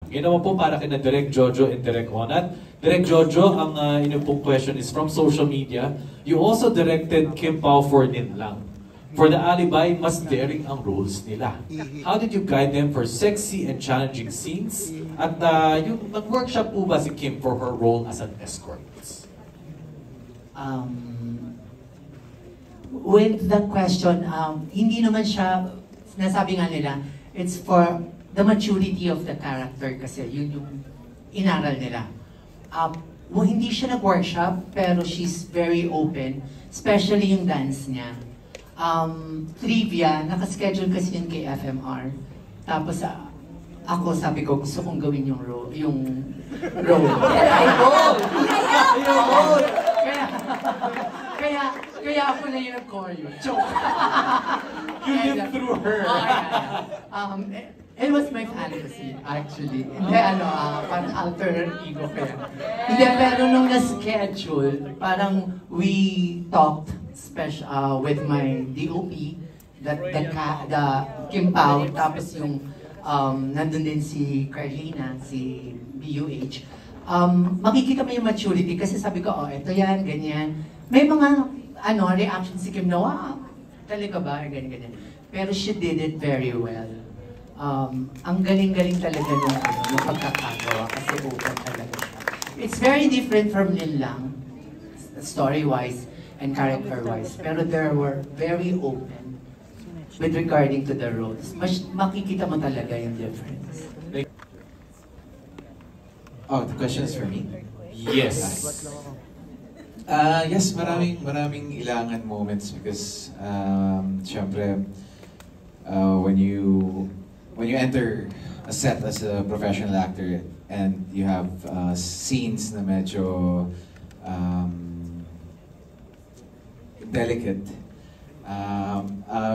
Ngayon naman po para kina Direk Jojo and Direk Onat. Direk Jojo, ang inyong pong question is from social media. You also directed Kim Pao for Ninlang. For the Alibi, mas daring ang roles nila. How did you guide them for sexy and challenging scenes? At yung nag-workshop po ba si Kim for her role as an escort? With the question, hindi naman siya, nasabi nga nila, it's for the maturity of the character kasi yun yung inaral nila. Hindi siya nag-workshop, pero she's very open, especially yung dance niya. Trivia, nakaschedule kasi yun kay FMR. Tapos ako sabi ko, gusto kong gawin yung role. Kaya ako na yung nag-choreo. Joke! You lived through her. It was my fantasy, actually. Hindi, parang alter ego kaya. Hindi, pero nung na-schedule, parang we talked with my DOP, the Kim Pao, tapos yung nandun din si Carlina, si BUH. Makikita mo yung maturity kasi sabi ko, eto yan, ganyan. May mga reaction si Kim na, wow, talaga ba? Ganyan. Pero she did it very well. Ang galing-galing talaga ng pagkakagawa kasi open talaga siya. It's very different from Ninlang, story-wise and character-wise. Pero they were very open with regarding to the roles. Makikita mo talaga yung difference. Oh, the question is for me? Yes. Yes, maraming ilangan moments because syempre when you enter a set as a professional actor and you have scenes na medyo delicate,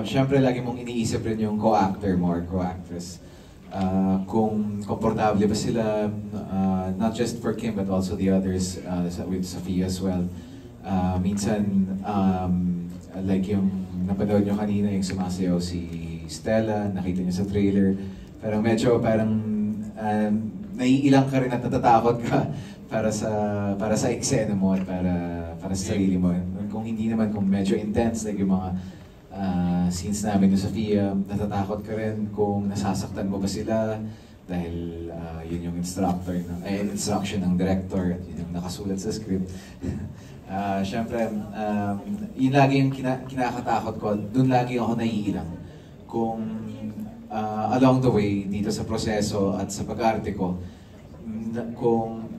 syempre lagi mong iniisip rin yung co-actor mo or co-actress. Kung komportable ba sila, not just for Kim but also the others, with Sophia as well. Minsan, like yung napanood nyo kanina, yung sumasayaw si Stella, nakita nyo sa trailer. Pero medyo parang naiilang ka rin at natatakot ka para sa eksena mo at para sa sarili mo. Kung hindi naman, kung medyo intense, like yung mga scenes namin ni Sophia, natatakot ka rin kung nasasaktan mo ba sila dahil yun yung instruction ng director at yun yung nakasulat sa script. Siyempre, yun lagi yung kinakatakot ko, dun lagi ako naiilang. Kung along the way, dito sa proseso at sa pag-arte ko, kung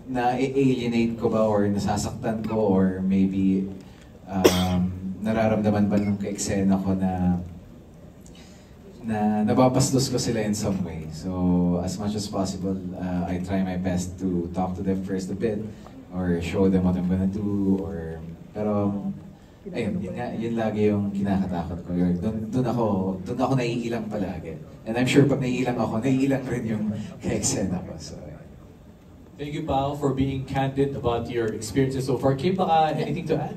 na-alienate ko ba or nasasaktan ko or maybe nararamdaman ba ng ka-eksena ko na nababastos ko sila in some way. So, as much as possible, I try my best to talk to them first a bit or show them what I'm gonna do pero ayun, yun lagi yung kinakatakot ko. Doon ako naiilang palagi. And I'm sure pag naiilang ako, naiilang rin yung ka-eksena ko. So, thank you, Pao, for being candid about your experiences so far. Kim, baka anything to add?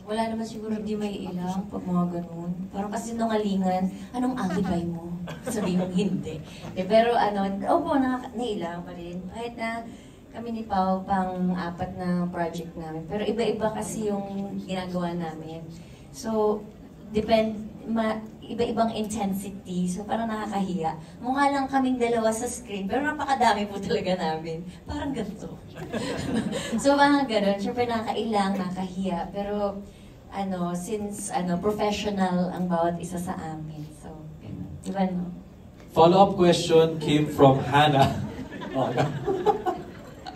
Wala naman siguro hindi may ilang pag mga ganun. Parang kasi nungalingan, anong alibay mo? Sabi mong hindi. Pero opo, nailang pa rin. Kahit na kami ni Pao pang-apat na project namin. Pero iba-iba kasi yung ginagawa namin. So, iba-ibang intensity. So, parang nakakahiya. Mukha lang kaming dalawa sa screen, pero napakadami po talaga namin. Parang ganito. So, mga ganun. Siyempre, nakakailang, nakakahiya. Pero, since professional ang bawat isa sa amin. So, diba no? Follow-up question came from Hannah.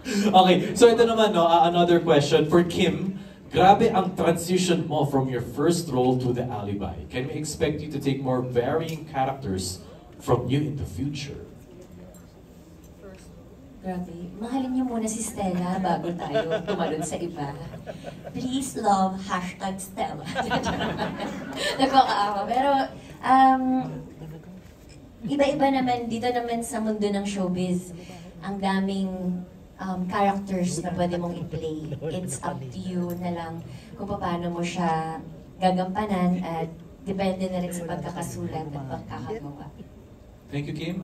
Okay, so ito naman, another question for Kim. Grabe ang transition mo from your first role to the Alibi. Can we expect you to take more varying characters from you in the future? Grabe. Mahalin niyo muna si Stella bago tayo tumalon sa iba. Please love #Stella. Nagkakaawa. Pero, iba-iba naman, dito naman sa mundo ng showbiz, ang daming characters na pwede mong i-play. It's up to you na lang kung paano mo siya gagampanan at depende na rin sa pagkakasulat at pagkakagawa. Thank you, Kim.